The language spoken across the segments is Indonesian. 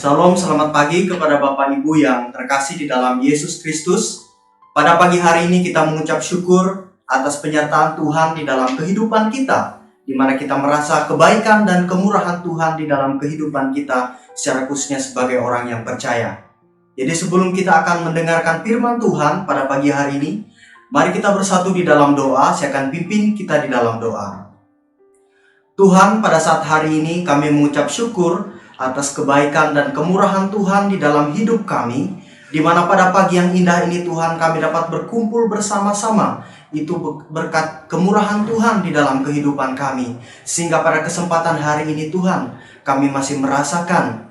Salam, selamat pagi kepada Bapak Ibu yang terkasih di dalam Yesus Kristus. Pada pagi hari ini kita mengucap syukur atas penyertaan Tuhan di dalam kehidupan kita, di mana kita merasa kebaikan dan kemurahan Tuhan di dalam kehidupan kita, secara khususnya sebagai orang yang percaya. Jadi sebelum kita akan mendengarkan firman Tuhan pada pagi hari ini, mari kita bersatu di dalam doa. Saya akan pimpin kita di dalam doa. Tuhan, pada saat hari ini kami mengucap syukur atas kebaikan dan kemurahan Tuhan di dalam hidup kami, di mana pada pagi yang indah ini Tuhan kami dapat berkumpul bersama-sama. Itu berkat kemurahan Tuhan di dalam kehidupan kami, sehingga pada kesempatan hari ini Tuhan kami masih merasakan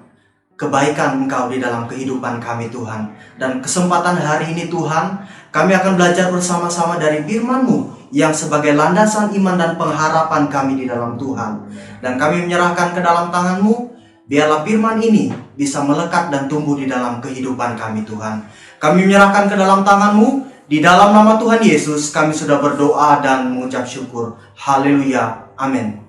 kebaikan Engkau di dalam kehidupan kami Tuhan. Dan kesempatan hari ini Tuhan, kami akan belajar bersama-sama dari firman-Mu yang sebagai landasan iman dan pengharapan kami di dalam Tuhan. Dan kami menyerahkan ke dalam tangan-Mu. Biarlah firman ini bisa melekat dan tumbuh di dalam kehidupan kami Tuhan. Kami menyerahkan ke dalam tangan-Mu. Di dalam nama Tuhan Yesus kami sudah berdoa dan mengucap syukur. Haleluya. Amin.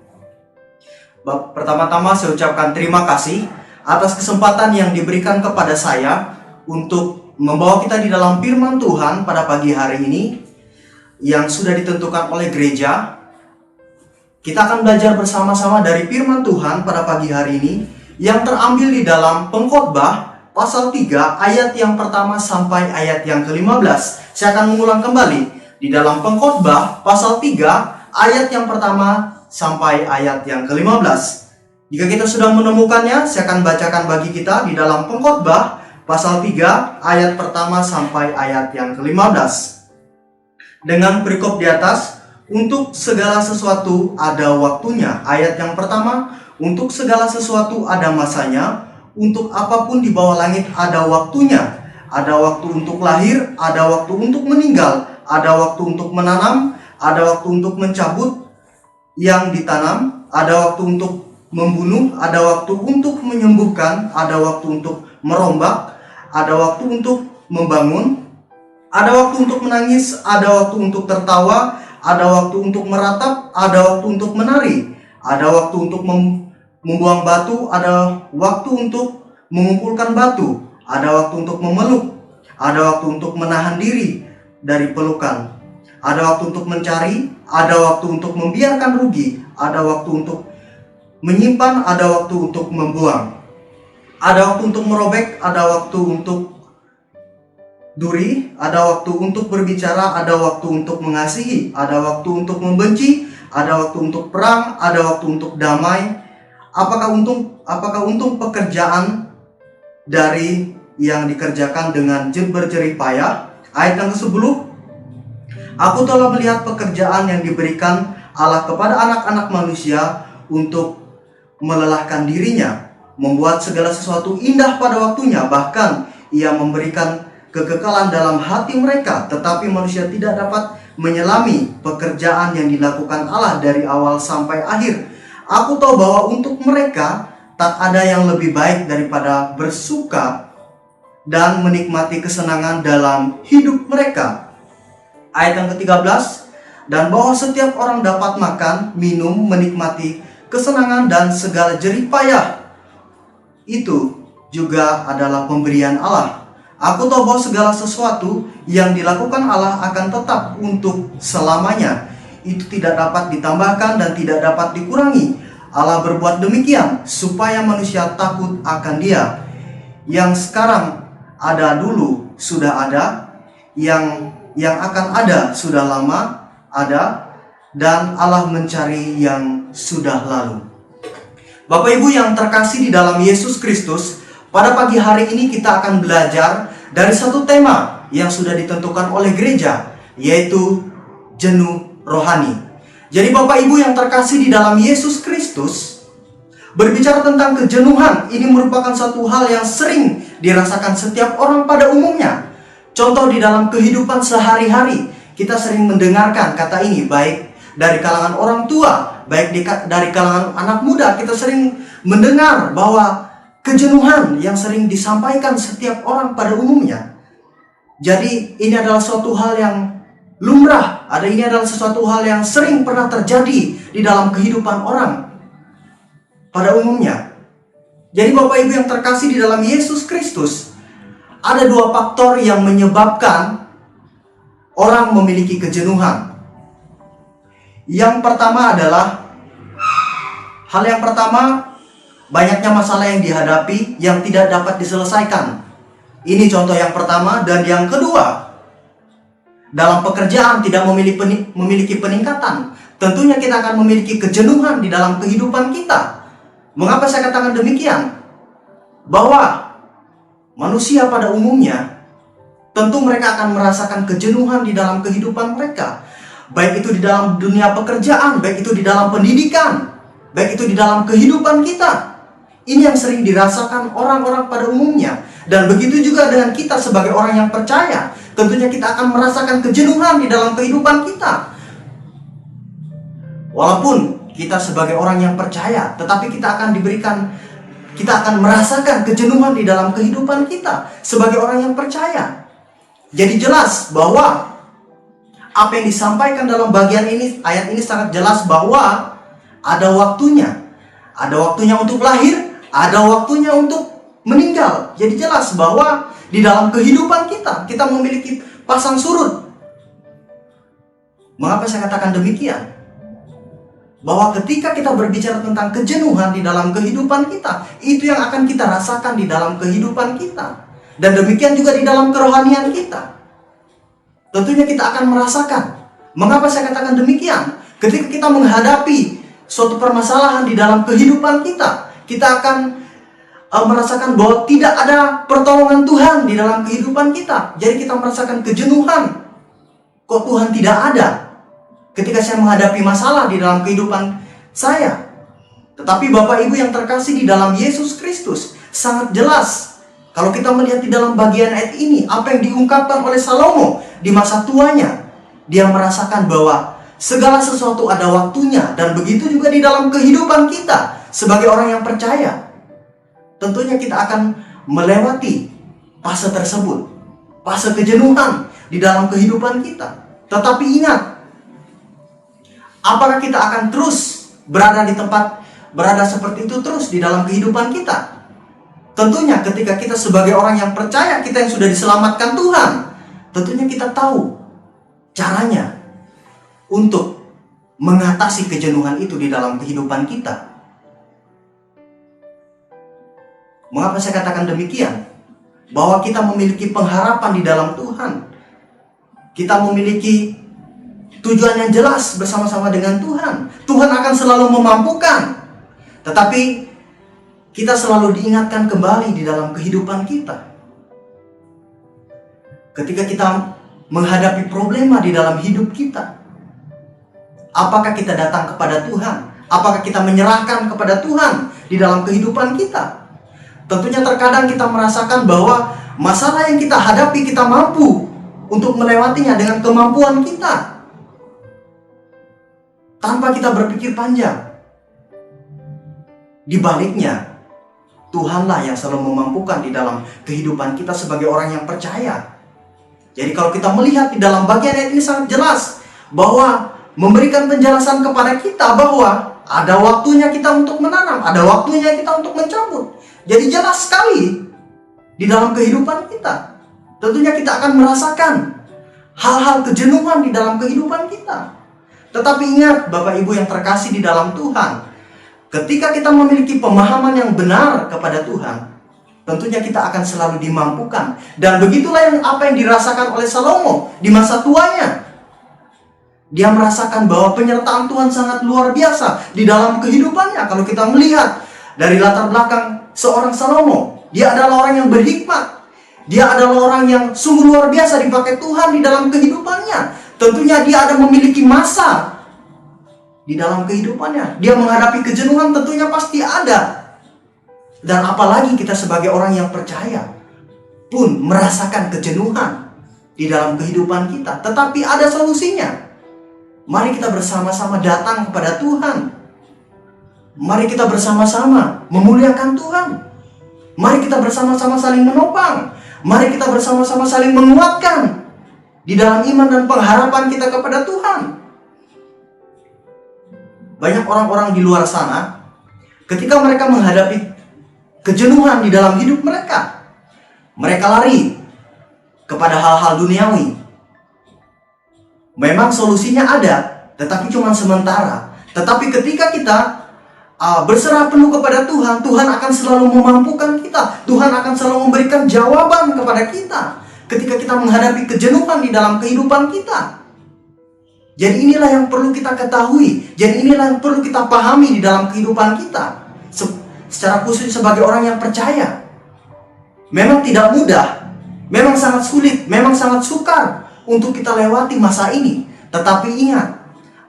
Pertama-tama saya ucapkan terima kasih atas kesempatan yang diberikan kepada saya untuk membawa kita di dalam firman Tuhan pada pagi hari ini yang sudah ditentukan oleh gereja. Kita akan belajar bersama-sama dari firman Tuhan pada pagi hari ini yang terambil di dalam Pengkhotbah pasal 3 ayat yang pertama sampai ayat yang ke-15. Saya akan mengulang kembali di dalam Pengkhotbah pasal 3 ayat yang pertama sampai ayat yang ke-15. Jika kita sudah menemukannya, saya akan bacakan bagi kita di dalam Pengkhotbah pasal 3 ayat pertama sampai ayat yang ke-15. Dengan perikop di atas, untuk segala sesuatu ada waktunya. Ayat yang pertama, untuk segala sesuatu ada masanya, untuk apapun di bawah langit ada waktunya. Ada waktu untuk lahir, ada waktu untuk meninggal, ada waktu untuk menanam, ada waktu untuk mencabut yang ditanam, ada waktu untuk membunuh, ada waktu untuk menyembuhkan, ada waktu untuk merombak, ada waktu untuk membangun, ada waktu untuk menangis, ada waktu untuk tertawa, ada waktu untuk meratap, ada waktu untuk menari, ada waktu untuk membuang batu, ada waktu untuk mengumpulkan batu, ada waktu untuk memeluk, ada waktu untuk menahan diri dari pelukan, ada waktu untuk mencari, ada waktu untuk membiarkan rugi, ada waktu untuk menyimpan, ada waktu untuk membuang, ada waktu untuk merobek, ada waktu untuk duri, ada waktu untuk berbicara, ada waktu untuk mengasihi, ada waktu untuk membenci, ada waktu untuk perang, ada waktu untuk damai. Apakah untung pekerjaan dari yang dikerjakan dengan berjerih payah? Ayat yang ke-10, aku telah melihat pekerjaan yang diberikan Allah kepada anak-anak manusia untuk melelahkan dirinya, membuat segala sesuatu indah pada waktunya, bahkan ia memberikan kekekalan dalam hati mereka, tetapi manusia tidak dapat menyelami pekerjaan yang dilakukan Allah dari awal sampai akhir. Aku tahu bahwa untuk mereka tak ada yang lebih baik daripada bersuka dan menikmati kesenangan dalam hidup mereka. Ayat yang ke-13, dan bahwa setiap orang dapat makan, minum, menikmati kesenangan dan segala jerih payah. Itu juga adalah pemberian Allah. Aku tahu bahwa segala sesuatu yang dilakukan Allah akan tetap untuk selamanya. Itu tidak dapat ditambahkan dan tidak dapat dikurangi. Allah berbuat demikian supaya manusia takut akan Dia. Yang sekarang ada dulu sudah ada, yang akan ada sudah lama ada, dan Allah mencari yang sudah lalu. Bapak Ibu yang terkasih di dalam Yesus Kristus, pada pagi hari ini kita akan belajar dari satu tema yang sudah ditentukan oleh gereja, yaitu jenuh rohani. Jadi Bapak Ibu yang terkasih di dalam Yesus Kristus, berbicara tentang kejenuhan, ini merupakan satu hal yang sering dirasakan setiap orang pada umumnya. Contoh di dalam kehidupan sehari-hari, kita sering mendengarkan kata ini, baik dari kalangan orang tua, baik dari kalangan anak muda. Kita sering mendengar bahwa kejenuhan yang sering disampaikan setiap orang pada umumnya. Jadi ini adalah suatu hal yang lumrah, ini adalah sesuatu hal yang sering pernah terjadi di dalam kehidupan orang pada umumnya. Jadi Bapak Ibu yang terkasih di dalam Yesus Kristus, ada dua faktor yang menyebabkan orang memiliki kejenuhan. Yang pertama adalah, banyaknya masalah yang dihadapi yang tidak dapat diselesaikan. Ini contoh yang pertama. Dan yang kedua, dalam pekerjaan tidak memiliki peningkatan. Tentunya kita akan memiliki kejenuhan di dalam kehidupan kita. Mengapa saya katakan demikian? Bahwa manusia pada umumnya, tentu mereka akan merasakan kejenuhan di dalam kehidupan mereka. Baik itu di dalam dunia pekerjaan, baik itu di dalam pendidikan, baik itu di dalam kehidupan kita. Ini yang sering dirasakan orang-orang pada umumnya. Dan begitu juga dengan kita sebagai orang yang percaya. Tentunya kita akan merasakan kejenuhan di dalam kehidupan kita. Walaupun kita sebagai orang yang percaya, tetapi kita akan merasakan kejenuhan di dalam kehidupan kita sebagai orang yang percaya. Jadi jelas bahwa apa yang disampaikan dalam bagian ini, ayat ini sangat jelas bahwa ada waktunya. Ada waktunya untuk lahir, ada waktunya untuk meninggal. Jadi jelas bahwa di dalam kehidupan kita memiliki pasang surut. Mengapa saya katakan demikian? Bahwa ketika kita berbicara tentang kejenuhan di dalam kehidupan kita, itu yang akan kita rasakan di dalam kehidupan kita. Dan demikian juga di dalam kerohanian kita. Tentunya kita akan merasakan. Mengapa saya katakan demikian? Ketika kita menghadapi suatu permasalahan di dalam kehidupan kita akan merasakan bahwa tidak ada pertolongan Tuhan di dalam kehidupan kita. Jadi kita merasakan kejenuhan. Kok Tuhan tidak ada ketika saya menghadapi masalah di dalam kehidupan saya? Tetapi Bapak Ibu yang terkasih di dalam Yesus Kristus, sangat jelas kalau kita melihat di dalam bagian ayat ini, apa yang diungkapkan oleh Salomo di masa tuanya. Dia merasakan bahwa segala sesuatu ada waktunya. Dan begitu juga di dalam kehidupan kita sebagai orang yang percaya. Tentunya kita akan melewati fase tersebut, fase kejenuhan di dalam kehidupan kita. Tetapi ingat, apakah kita akan terus berada seperti itu terus di dalam kehidupan kita? Tentunya ketika kita sebagai orang yang percaya, kita yang sudah diselamatkan Tuhan, tentunya kita tahu caranya untuk mengatasi kejenuhan itu di dalam kehidupan kita. Mengapa saya katakan demikian? Bahwa kita memiliki pengharapan di dalam Tuhan. Kita memiliki tujuan yang jelas bersama-sama dengan Tuhan. Tuhan akan selalu memampukan. Tetapi kita selalu diingatkan kembali di dalam kehidupan kita. Ketika kita menghadapi problema di dalam hidup kita, apakah kita datang kepada Tuhan? Apakah kita menyerahkan kepada Tuhan di dalam kehidupan kita? Tentunya terkadang kita merasakan bahwa masalah yang kita hadapi kita mampu untuk melewatinya dengan kemampuan kita, tanpa kita berpikir panjang. Di baliknya, Tuhanlah yang selalu memampukan di dalam kehidupan kita sebagai orang yang percaya. Jadi kalau kita melihat di dalam bagian ayat ini sangat jelas bahwa memberikan penjelasan kepada kita bahwa ada waktunya kita untuk menanam, ada waktunya kita untuk mencabut. Jadi jelas sekali di dalam kehidupan kita. Tentunya kita akan merasakan hal-hal kejenuhan di dalam kehidupan kita. Tetapi ingat Bapak Ibu yang terkasih di dalam Tuhan, ketika kita memiliki pemahaman yang benar kepada Tuhan, tentunya kita akan selalu dimampukan. Dan begitulah apa yang dirasakan oleh Salomo di masa tuanya. Dia merasakan bahwa penyertaan Tuhan sangat luar biasa di dalam kehidupannya. Kalau kita melihat dari latar belakang seorang Salomo, dia adalah orang yang berhikmat. Dia adalah orang yang sungguh luar biasa dipakai Tuhan di dalam kehidupannya. Tentunya dia ada memiliki masa di dalam kehidupannya. Dia menghadapi kejenuhan tentunya pasti ada. Dan apalagi kita sebagai orang yang percaya pun merasakan kejenuhan di dalam kehidupan kita. Tetapi ada solusinya. Mari kita bersama-sama datang kepada Tuhan. Mari kita bersama-sama memuliakan Tuhan. Mari kita bersama-sama saling menopang. Mari kita bersama-sama saling menguatkan di dalam iman dan pengharapan kita kepada Tuhan. Banyak orang-orang di luar sana, ketika mereka menghadapi kejenuhan di dalam hidup mereka. Mereka lari kepada hal-hal duniawi. Memang solusinya ada, tetapi cuma sementara. Tetapi ketika kita berserah penuh kepada Tuhan, Tuhan akan selalu memampukan kita. Tuhan akan selalu memberikan jawaban kepada kita ketika kita menghadapi kejenuhan di dalam kehidupan kita. Jadi inilah yang perlu kita ketahui. Jadi inilah yang perlu kita pahami di dalam kehidupan kita. Secara khusus sebagai orang yang percaya. Memang tidak mudah, memang sangat sulit, memang sangat sukar untuk kita lewati masa ini. Tetapi ingat,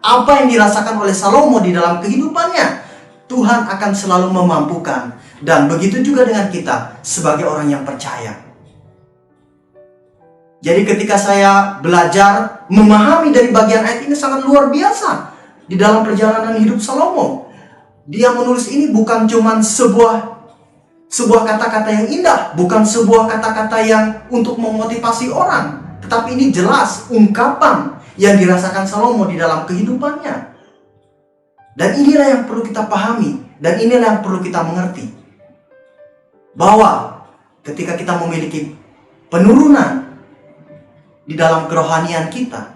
apa yang dirasakan oleh Salomo di dalam kehidupannya, Tuhan akan selalu memampukan. Dan begitu juga dengan kita sebagai orang yang percaya. Jadi ketika saya belajar memahami dari bagian ayat ini sangat luar biasa di dalam perjalanan hidup Salomo. Dia menulis ini bukan cuma sebuah kata-kata yang indah, bukan sebuah kata-kata yang untuk memotivasi orang, tetapi ini jelas ungkapan yang dirasakan Salomo di dalam kehidupannya. Dan inilah yang perlu kita pahami, dan inilah yang perlu kita mengerti. Bahwa ketika kita memiliki penurunan di dalam kerohanian kita,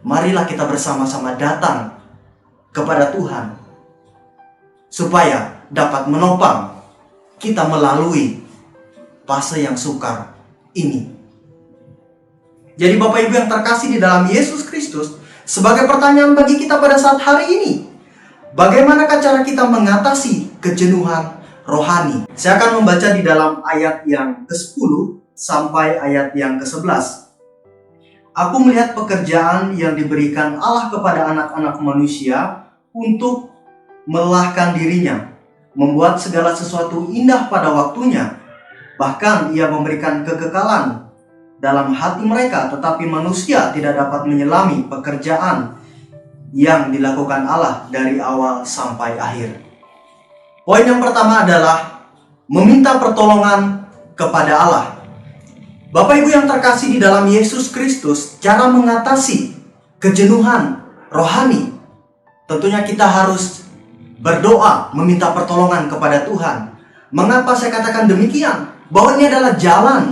marilah kita bersama-sama datang kepada Tuhan supaya dapat menopang kita melalui fase yang sukar ini. Jadi Bapak Ibu yang terkasih di dalam Yesus Kristus, sebagai pertanyaan bagi kita pada saat hari ini, bagaimanakah cara kita mengatasi kejenuhan rohani? Saya akan membaca di dalam ayat yang ke-10 sampai ayat yang ke-11. Aku melihat pekerjaan yang diberikan Allah kepada anak-anak manusia untuk melelahkan dirinya, membuat segala sesuatu indah pada waktunya. Bahkan ia memberikan kekekalan dalam hati mereka, tetapi manusia tidak dapat menyelami pekerjaan yang dilakukan Allah dari awal sampai akhir. Poin yang pertama adalah meminta pertolongan kepada Allah. Bapak Ibu yang terkasih di dalam Yesus Kristus, cara mengatasi kejenuhan rohani, tentunya kita harus berdoa, meminta pertolongan kepada Tuhan. Mengapa saya katakan demikian? Bahwa ini adalah jalan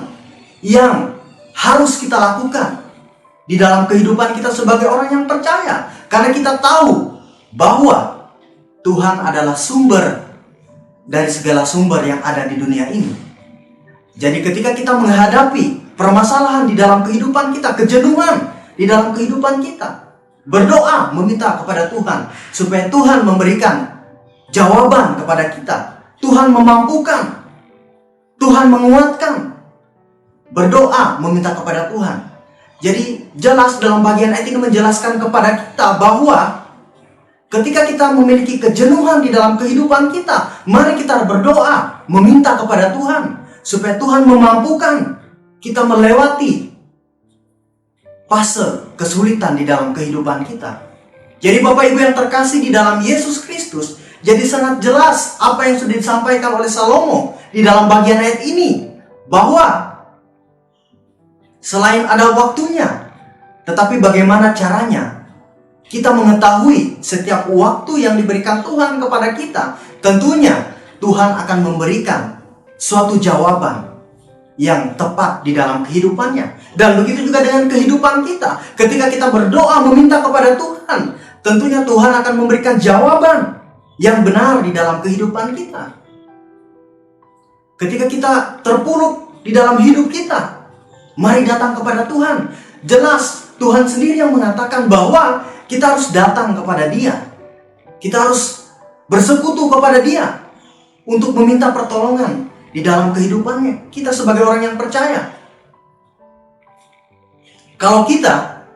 yang harus kita lakukan di dalam kehidupan kita sebagai orang yang percaya. Karena kita tahu bahwa Tuhan adalah sumber dari segala sumber yang ada di dunia ini. Jadi ketika kita menghadapi permasalahan di dalam kehidupan kita, kejenuhan di dalam kehidupan kita, berdoa meminta kepada Tuhan supaya Tuhan memberikan jawaban kepada kita. Tuhan memampukan, Tuhan menguatkan. Berdoa meminta kepada Tuhan. Jadi jelas dalam bagian ayat ini menjelaskan kepada kita bahwa ketika kita memiliki kejenuhan di dalam kehidupan kita, mari kita berdoa meminta kepada Tuhan supaya Tuhan memampukan kita melewati fase kesulitan di dalam kehidupan kita. Jadi Bapak Ibu yang terkasih di dalam Yesus Kristus, jadi sangat jelas apa yang sudah disampaikan oleh Salomo di dalam bagian ayat ini, bahwa selain ada waktunya, tetapi bagaimana caranya kita mengetahui setiap waktu yang diberikan Tuhan kepada kita. Tentunya Tuhan akan memberikan suatu jawaban yang tepat di dalam kehidupannya. Dan begitu juga dengan kehidupan kita. Ketika kita berdoa meminta kepada Tuhan, tentunya Tuhan akan memberikan jawaban yang benar di dalam kehidupan kita. Ketika kita terpuruk di dalam hidup kita, mari datang kepada Tuhan. Jelas Tuhan sendiri yang mengatakan bahwa kita harus datang kepada Dia. Kita harus bersekutu kepada Dia untuk meminta pertolongan di dalam kehidupannya. Kita sebagai orang yang percaya. Kalau kita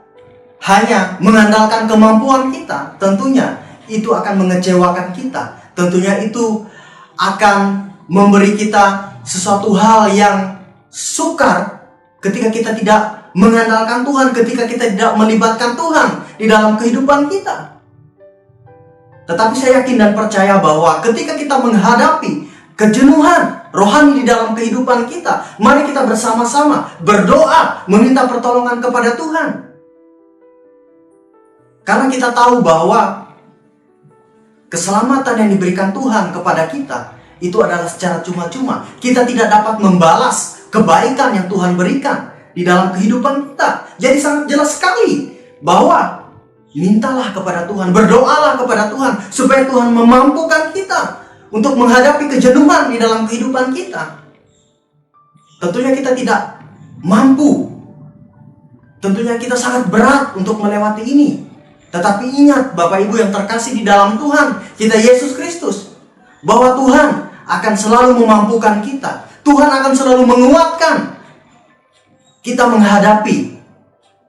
hanya mengandalkan kemampuan kita, tentunya itu akan mengecewakan kita. Tentunya itu akan memberi kita sesuatu hal yang sukar ketika kita tidak mengandalkan Tuhan, ketika kita tidak melibatkan Tuhan di dalam kehidupan kita. Tetapi saya yakin dan percaya bahwa ketika kita menghadapi kejenuhan rohani di dalam kehidupan kita, mari kita bersama-sama berdoa meminta pertolongan kepada Tuhan. Karena kita tahu bahwa keselamatan yang diberikan Tuhan kepada kita itu adalah secara cuma-cuma. Kita tidak dapat membalas kebaikan yang Tuhan berikan di dalam kehidupan kita. Jadi sangat jelas sekali bahwa mintalah kepada Tuhan, berdoalah kepada Tuhan supaya Tuhan memampukan kita untuk menghadapi kejenuhan di dalam kehidupan kita. Tentunya kita tidak mampu. Tentunya kita sangat berat untuk melewati ini. Tetapi ingat Bapak Ibu yang terkasih di dalam Tuhan kita Yesus Kristus, bahwa Tuhan akan selalu memampukan kita. Tuhan akan selalu menguatkan kita menghadapi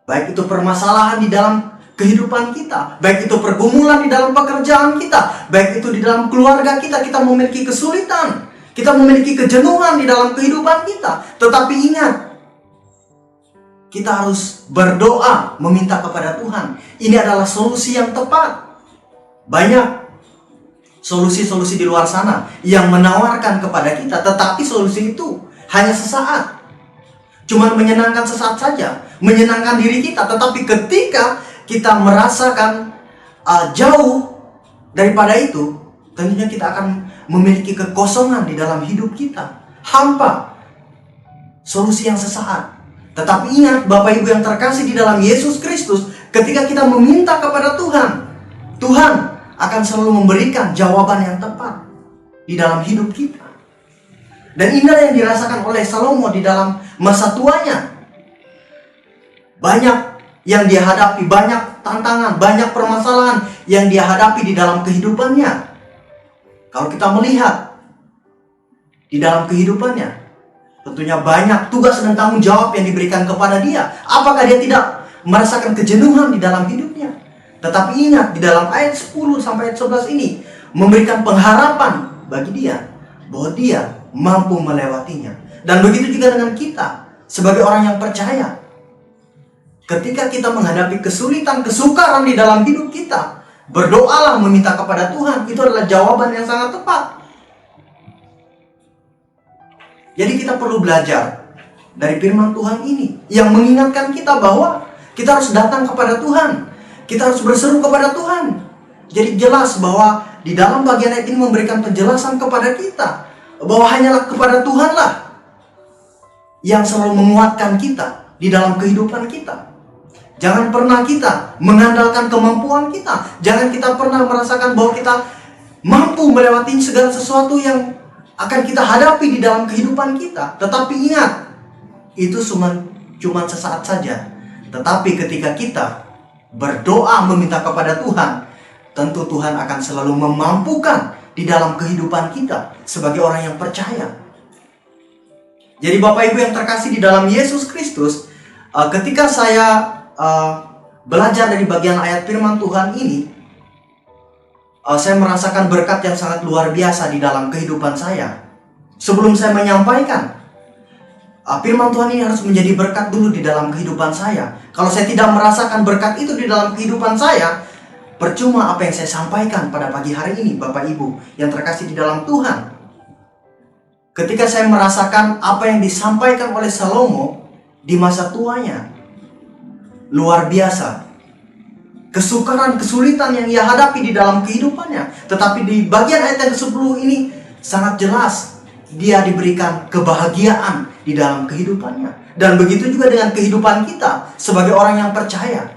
baik itu permasalahan di dalam kehidupan kita, baik itu pergumulan di dalam pekerjaan kita, baik itu di dalam keluarga kita, kita memiliki kesulitan, kita memiliki kejenuhan di dalam kehidupan kita. Tetapi ingat, kita harus berdoa meminta kepada Tuhan. Ini adalah solusi yang tepat. Banyak solusi-solusi di luar sana yang menawarkan kepada kita, tetapi solusi itu hanya sesaat. Cuma menyenangkan sesaat saja, menyenangkan diri kita. Tetapi ketika kita merasakan jauh daripada itu, tentunya kita akan memiliki kekosongan di dalam hidup kita, hampa, solusi yang sesaat. Tetapi ingat Bapak Ibu yang terkasih di dalam Yesus Kristus, ketika kita meminta kepada Tuhan, Tuhan akan selalu memberikan jawaban yang tepat di dalam hidup kita. Dan inilah yang dirasakan oleh Salomo di dalam masa tuanya. Banyak yang dia hadapi, banyak tantangan, banyak permasalahan yang dia hadapi di dalam kehidupannya. Kalau kita melihat di dalam kehidupannya, tentunya banyak tugas dan tanggung jawab yang diberikan kepada dia. Apakah dia tidak merasakan kejenuhan di dalam hidupnya? Tetapi ingat, di dalam ayat 10 sampai ayat 11 ini memberikan pengharapan bagi dia bahwa dia mampu melewatinya. Dan begitu juga dengan kita sebagai orang yang percaya. Ketika kita menghadapi kesulitan, kesukaran di dalam hidup kita, berdoalah meminta kepada Tuhan. Itu adalah jawaban yang sangat tepat. Jadi kita perlu belajar dari firman Tuhan ini yang mengingatkan kita bahwa kita harus datang kepada Tuhan. Kita harus berseru kepada Tuhan. Jadi jelas bahwa di dalam bagian ayat ini memberikan penjelasan kepada kita bahwa hanyalah kepada Tuhanlah yang selalu menguatkan kita di dalam kehidupan kita. Jangan pernah kita mengandalkan kemampuan kita. Jangan kita pernah merasakan bahwa kita mampu melewati segala sesuatu yang akan kita hadapi di dalam kehidupan kita. Tetapi ingat, itu cuma sesaat saja. Tetapi ketika kita berdoa meminta kepada Tuhan, tentu Tuhan akan selalu memampukan di dalam kehidupan kita sebagai orang yang percaya. Jadi Bapak Ibu yang terkasih di dalam Yesus Kristus, ketika saya belajar dari bagian ayat firman Tuhan ini, saya merasakan berkat yang sangat luar biasa di dalam kehidupan saya. Sebelum saya menyampaikan, firman Tuhan ini harus menjadi berkat dulu di dalam kehidupan saya. Kalau saya tidak merasakan berkat itu di dalam kehidupan saya, percuma apa yang saya sampaikan pada pagi hari ini, Bapak Ibu yang terkasih di dalam Tuhan. Ketika saya merasakan apa yang disampaikan oleh Salomo di masa tuanya, luar biasa. Kesukaran, kesulitan yang ia hadapi di dalam kehidupannya. Tetapi di bagian ayat yang ke-10 ini sangat jelas, dia diberikan kebahagiaan di dalam kehidupannya. Dan begitu juga dengan kehidupan kita sebagai orang yang percaya.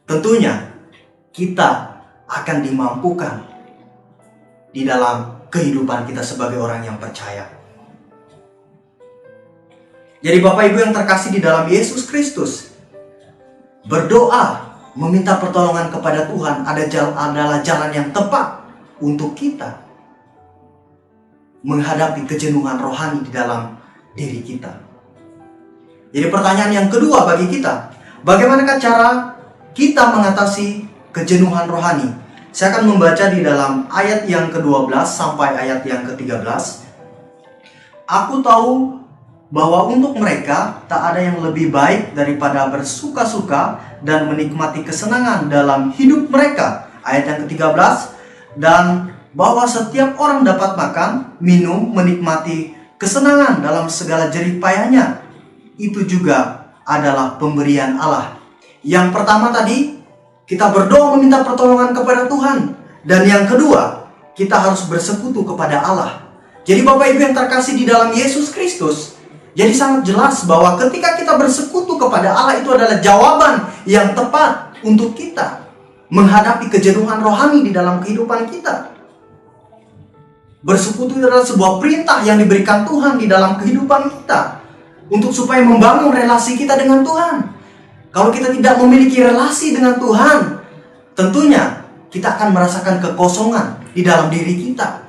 Tentunya kita akan dimampukan di dalam kehidupan kita sebagai orang yang percaya. Jadi Bapak Ibu yang terkasih di dalam Yesus Kristus, berdoa meminta pertolongan kepada Tuhan adalah jalan yang tepat untuk kita menghadapi kejenuhan rohani di dalam diri kita. Jadi pertanyaan yang kedua bagi kita, bagaimanakah cara kita mengatasi kejenuhan rohani? Saya akan membaca di dalam ayat yang ke-12 sampai ayat yang ke-13. Aku tahu bahwa untuk mereka tak ada yang lebih baik daripada bersuka-suka dan menikmati kesenangan dalam hidup mereka. Ayat yang ke-13, dan bahwa setiap orang dapat makan, minum, menikmati kesenangan dalam segala jerih payahnya. Itu juga adalah pemberian Allah. Yang pertama tadi, kita berdoa meminta pertolongan kepada Tuhan. Dan yang kedua, kita harus bersekutu kepada Allah. Jadi Bapak Ibu yang terkasih di dalam Yesus Kristus, jadi sangat jelas bahwa ketika kita bersekutu kepada Allah, itu adalah jawaban yang tepat untuk kita menghadapi kejenuhan rohani di dalam kehidupan kita. Bersekutu adalah sebuah perintah yang diberikan Tuhan di dalam kehidupan kita untuk supaya membangun relasi kita dengan Tuhan. Kalau kita tidak memiliki relasi dengan Tuhan, tentunya kita akan merasakan kekosongan di dalam diri kita.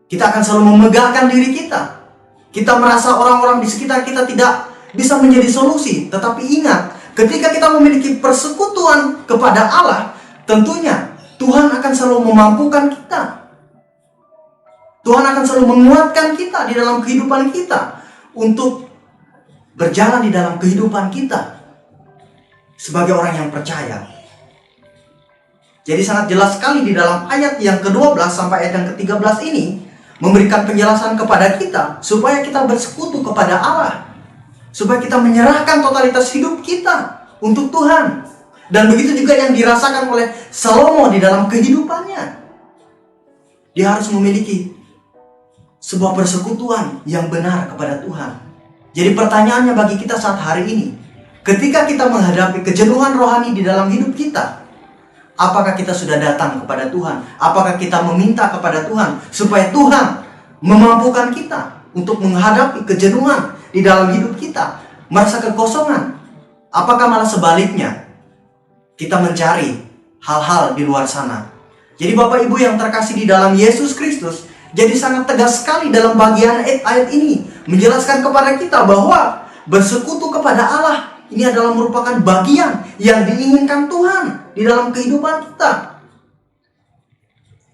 Kita akan selalu memegahkan diri kita. Kita merasa orang-orang di sekitar kita tidak bisa menjadi solusi. Tetapi ingat, ketika kita memiliki persekutuan kepada Allah, tentunya Tuhan akan selalu memampukan kita. Tuhan akan selalu menguatkan kita di dalam kehidupan kita untuk berjalan di dalam kehidupan kita sebagai orang yang percaya. Jadi sangat jelas sekali di dalam ayat yang ke-12 sampai ayat yang ke-13 ini memberikan penjelasan kepada kita supaya kita bersekutu kepada Allah, supaya kita menyerahkan totalitas hidup kita untuk Tuhan. Dan begitu juga yang dirasakan oleh Salomo di dalam kehidupannya. Dia harus memiliki sebuah persekutuan yang benar kepada Tuhan. Jadi pertanyaannya bagi kita saat hari ini, ketika kita menghadapi kejenuhan rohani di dalam hidup kita, apakah kita sudah datang kepada Tuhan? Apakah kita meminta kepada Tuhan supaya Tuhan memampukan kita untuk menghadapi kejenuhan di dalam hidup kita, merasa kekosongan? Apakah malah sebaliknya, kita mencari hal-hal di luar sana? Jadi Bapak Ibu yang terkasih di dalam Yesus Kristus, jadi sangat tegas sekali dalam bagian ayat ini menjelaskan kepada kita bahwa bersekutu kepada Allah ini adalah merupakan bagian yang diinginkan Tuhan di dalam kehidupan kita.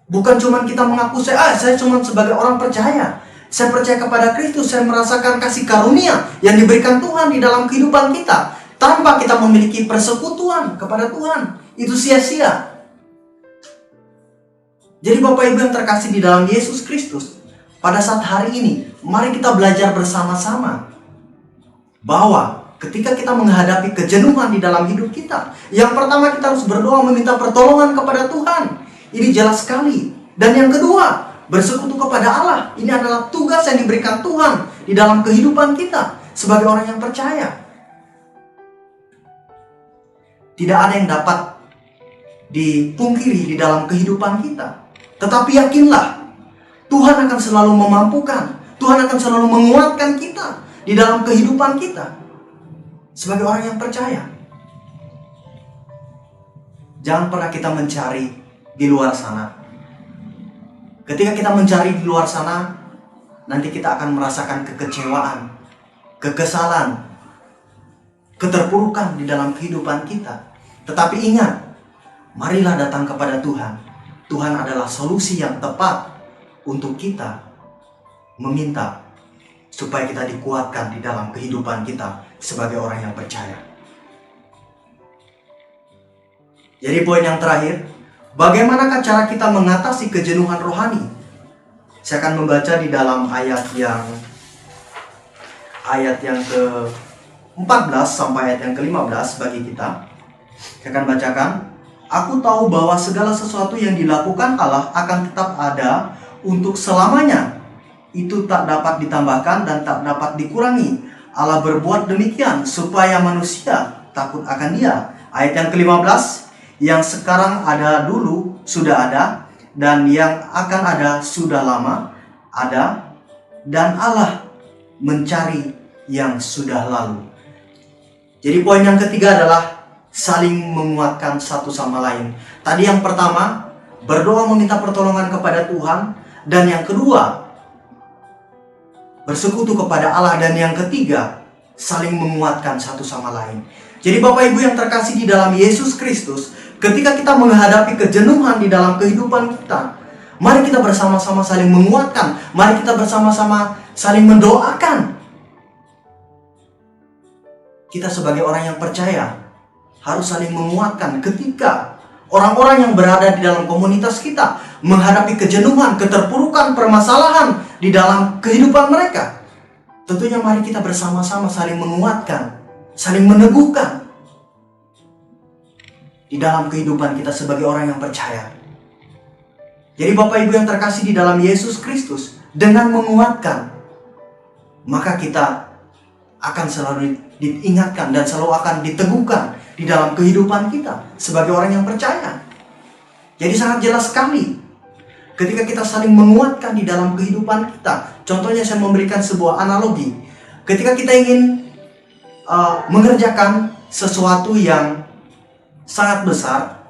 Bukan cuma kita mengaku saya cuma sebagai orang percaya, saya percaya kepada Kristus, saya merasakan kasih karunia yang diberikan Tuhan di dalam kehidupan kita. Tanpa kita memiliki persekutuan kepada Tuhan, itu sia-sia. Jadi Bapak Ibu yang terkasih di dalam Yesus Kristus, pada saat hari ini, mari kita belajar bersama-sama bahwa ketika kita menghadapi kejenuhan di dalam hidup kita, yang pertama kita harus berdoa meminta pertolongan kepada Tuhan. Ini jelas sekali. Dan yang kedua, bersekutu kepada Allah. Ini adalah tugas yang diberikan Tuhan di dalam kehidupan kita sebagai orang yang percaya. Tidak ada yang dapat dipungkiri di dalam kehidupan kita. Tetapi yakinlah, Tuhan akan selalu memampukan. Tuhan akan selalu menguatkan kita di dalam kehidupan kita sebagai orang yang percaya. Jangan pernah kita mencari di luar sana. Ketika kita mencari di luar sana, nanti kita akan merasakan kekecewaan, kekesalan, keterpurukan di dalam kehidupan kita. Tetapi ingat, marilah datang kepada Tuhan. Tuhan adalah solusi yang tepat untuk kita meminta supaya kita dikuatkan di dalam kehidupan kita sebagai orang yang percaya. Jadi poin yang terakhir, bagaimanakah cara kita mengatasi kejenuhan rohani? Saya akan membaca di dalam ayat yang ke-14 sampai ayat yang ke-15 bagi kita. Saya akan bacakan. Aku tahu bahwa segala sesuatu yang dilakukan Allah akan tetap ada untuk selamanya. Itu tak dapat ditambahkan dan tak dapat dikurangi. Allah berbuat demikian supaya manusia takut akan Dia. Ayat yang ke-15, yang sekarang ada dulu sudah ada, dan yang akan ada sudah lama ada, dan Allah mencari yang sudah lalu. Jadi poin yang ketiga adalah saling menguatkan satu sama lain. Tadi yang pertama, berdoa meminta pertolongan kepada Tuhan. Dan yang kedua, bersekutu kepada Allah. Dan yang ketiga, saling menguatkan satu sama lain. Jadi Bapak Ibu yang terkasih di dalam Yesus Kristus, ketika kita menghadapi kejenuhan di dalam kehidupan kita, mari kita bersama-sama saling menguatkan. Mari kita bersama-sama saling mendoakan. Kita sebagai orang yang percaya harus saling menguatkan ketika orang-orang yang berada di dalam komunitas kita menghadapi kejenuhan, keterpurukan, permasalahan di dalam kehidupan mereka. Tentunya mari kita bersama-sama saling menguatkan, saling meneguhkan di dalam kehidupan kita sebagai orang yang percaya. Jadi Bapak Ibu yang terkasih di dalam Yesus Kristus, dengan menguatkan, maka kita akan selalu diingatkan dan selalu akan diteguhkan di dalam kehidupan kita sebagai orang yang percaya. Jadi sangat jelas sekali ketika kita saling menguatkan di dalam kehidupan kita. Contohnya saya memberikan sebuah analogi. Ketika kita ingin mengerjakan sesuatu yang sangat besar,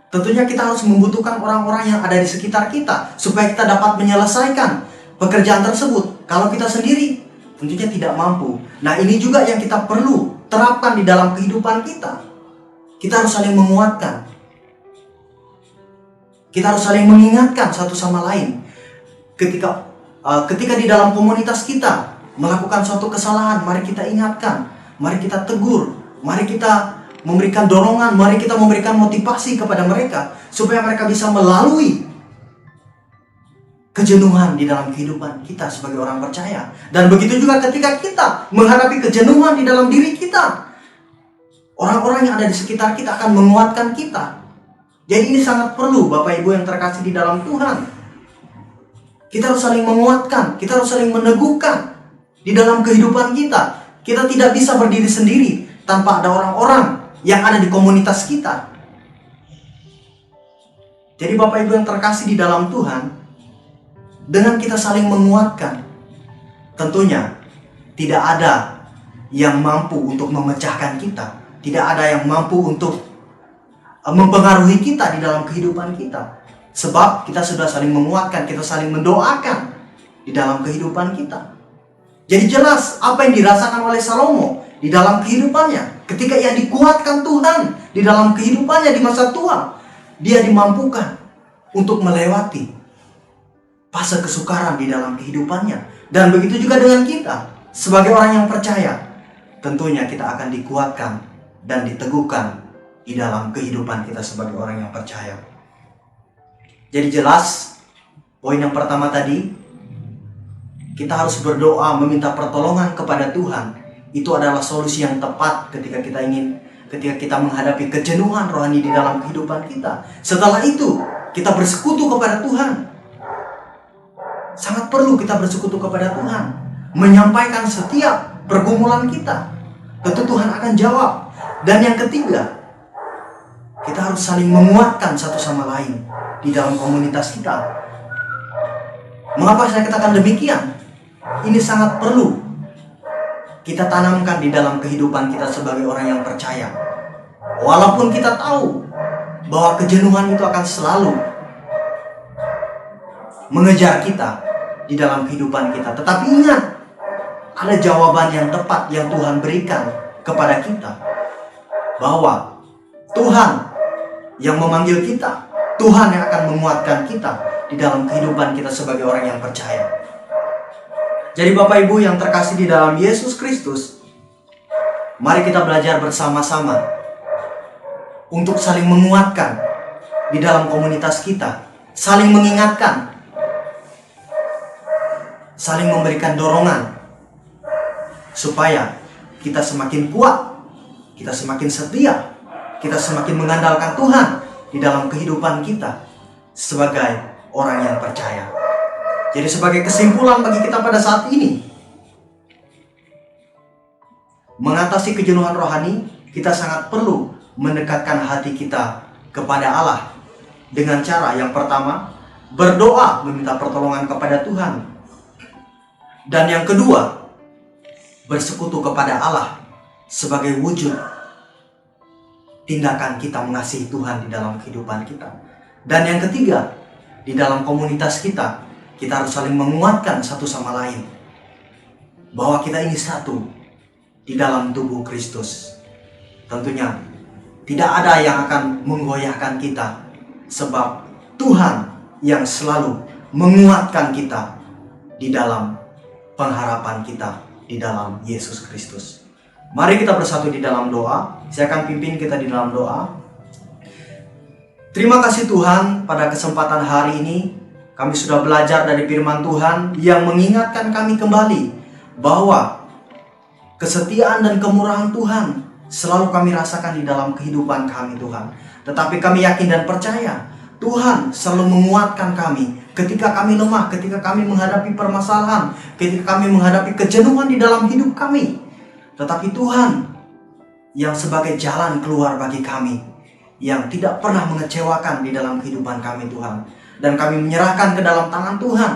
tentunya kita harus membutuhkan orang-orang yang ada di sekitar kita supaya kita dapat menyelesaikan pekerjaan tersebut. Kalau kita sendiri tentunya tidak mampu. Nah, ini juga yang kita perlu terapkan di dalam kehidupan kita. Kita harus saling menguatkan. Kita harus saling mengingatkan satu sama lain. Ketika di dalam komunitas kita melakukan suatu kesalahan, mari kita ingatkan, mari kita tegur, mari kita memberikan dorongan, mari kita memberikan motivasi kepada mereka supaya mereka bisa melalui kejenuhan di dalam kehidupan kita sebagai orang percaya. Dan begitu juga ketika kita menghadapi kejenuhan di dalam diri kita, orang-orang yang ada di sekitar kita akan menguatkan kita. Jadi ini sangat perlu Bapak Ibu yang terkasih di dalam Tuhan. Kita harus saling menguatkan, kita harus saling meneguhkan di dalam kehidupan kita. Kita tidak bisa berdiri sendiri tanpa ada orang-orang yang ada di komunitas kita. Jadi Bapak Ibu yang terkasih di dalam Tuhan, dengan kita saling menguatkan, tentunya tidak ada yang mampu untuk memecahkan kita. Tidak ada yang mampu untuk mempengaruhi kita di dalam kehidupan kita. Sebab kita sudah saling menguatkan, kita saling mendoakan di dalam kehidupan kita. Jadi jelas apa yang dirasakan oleh Salomo di dalam kehidupannya. Ketika ia dikuatkan Tuhan di dalam kehidupannya di masa tua, dia dimampukan untuk melewati fase kesukaran di dalam kehidupannya. Dan begitu juga dengan kita sebagai orang yang percaya. Tentunya kita akan dikuatkan dan diteguhkan di dalam kehidupan kita sebagai orang yang percaya. Jadi jelas poin yang pertama tadi, kita harus berdoa meminta pertolongan kepada Tuhan. Itu adalah solusi yang tepat ketika kita menghadapi kejenuhan rohani di dalam kehidupan kita. Setelah itu, kita bersekutu kepada Tuhan. Sangat perlu kita bersekutu kepada Tuhan, menyampaikan setiap pergumulan kita. Tentu Tuhan akan jawab. Dan yang ketiga, kita harus saling menguatkan satu sama lain di dalam komunitas kita. Mengapa saya katakan demikian? Ini sangat perlu kita tanamkan di dalam kehidupan kita sebagai orang yang percaya. Walaupun kita tahu bahwa kejenuhan itu akan selalu mengejar kita di dalam kehidupan kita. Tetapi ingat, ada jawaban yang tepat yang Tuhan berikan kepada kita. Bahwa Tuhan yang memanggil kita, Tuhan yang akan menguatkan kita di dalam kehidupan kita sebagai orang yang percaya. Jadi Bapak Ibu yang terkasih di dalam Yesus Kristus, mari kita belajar bersama-sama untuk saling menguatkan di dalam komunitas kita, saling mengingatkan, saling memberikan dorongan supaya kita semakin kuat, kita semakin setia, kita semakin mengandalkan Tuhan di dalam kehidupan kita sebagai orang yang percaya. Jadi sebagai kesimpulan bagi kita pada saat ini, mengatasi kejenuhan rohani, kita sangat perlu mendekatkan hati kita kepada Allah dengan cara yang pertama, berdoa meminta pertolongan kepada Tuhan. Dan yang kedua, bersekutu kepada Allah sebagai wujud tindakan kita mengasihi Tuhan di dalam kehidupan kita. Dan yang ketiga, di dalam komunitas kita harus saling menguatkan satu sama lain bahwa kita ini satu di dalam tubuh Kristus. Tentunya tidak ada yang akan menggoyahkan kita, sebab Tuhan yang selalu menguatkan kita di dalam pengharapan kita di dalam Yesus Kristus. Mari kita bersatu di dalam doa. Saya akan pimpin kita di dalam doa. Terima kasih Tuhan, pada kesempatan hari ini kami sudah belajar dari firman Tuhan yang mengingatkan kami kembali bahwa kesetiaan dan kemurahan Tuhan selalu kami rasakan di dalam kehidupan kami Tuhan. Tetapi kami yakin dan percaya Tuhan selalu menguatkan kami ketika kami lemah, ketika kami menghadapi permasalahan, ketika kami menghadapi kejenuhan di dalam hidup kami. Tetapi Tuhan yang sebagai jalan keluar bagi kami, yang tidak pernah mengecewakan di dalam kehidupan kami Tuhan. Dan kami menyerahkan ke dalam tangan Tuhan.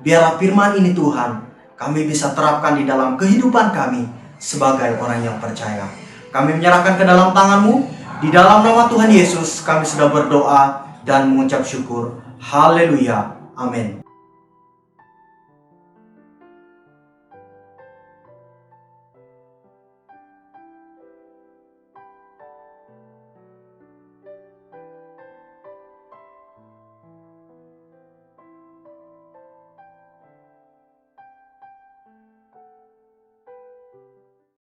Biarlah firman ini Tuhan, kami bisa terapkan di dalam kehidupan kami sebagai orang yang percaya. Kami menyerahkan ke dalam tangan-Mu. Di dalam nama Tuhan Yesus kami sudah berdoa dan mengucap syukur. Haleluya. Amin.